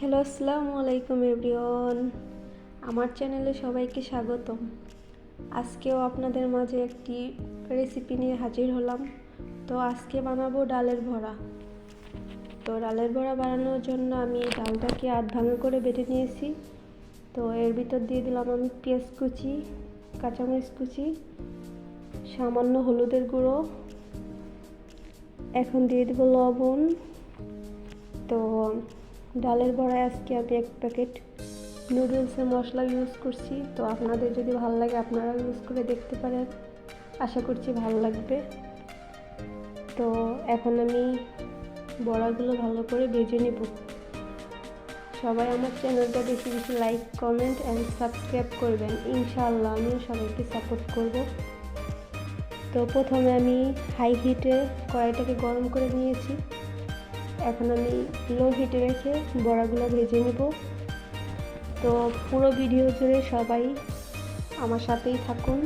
Hello, আসসালামু আলাইকুম everyone. আমার চ্যানেলে সবাইকে স্বাগতম। আজকেও আপনাদের মাঝে একটি রেসিপি নিয়ে হাজির হলাম। তো আজকে বানাবো ডালের বড়া। তো ডালের বড়া বানানোর জন্য আমি ডালটাকে আধ ভাঙা করে বেটে নিয়েছি। তো এর ভিতর দিয়ে দিলাম আমি পেঁয়াজ কুচি, কাঁচামরিচ কুচি, সামান্য হলুদের গুঁড়ো, এখন দিয়ে দেবো লবণ। তো ডালের বড়ায় আজকে আমি এক প্যাকেট নুডলসের মশলা ইউজ করছি। তো আপনাদের যদি ভালো লাগে আপনারা ইউজ করে দেখতে পারেন, আশা করছি ভালো লাগবে। তো এখন আমি বড়াগুলো ভালো করে ভেজে নেব। সবাই আমার চ্যানেলটা বেশি বেশি লাইক, কমেন্ট অ্যান্ড সাবস্ক্রাইব করবেন। ইনশাআল্লাহ আমিও সবাইকে সাপোর্ট করব। তো প্রথমে আমি হাই হিটে কড়াইটাকে গরম করে নিয়েছি। এখন আমি লো হিটে রেখে বড়াগুলো ভেজে নেব। তো পুরো ভিডিও জুড়ে সবাই আমার সাথেই থাকুন।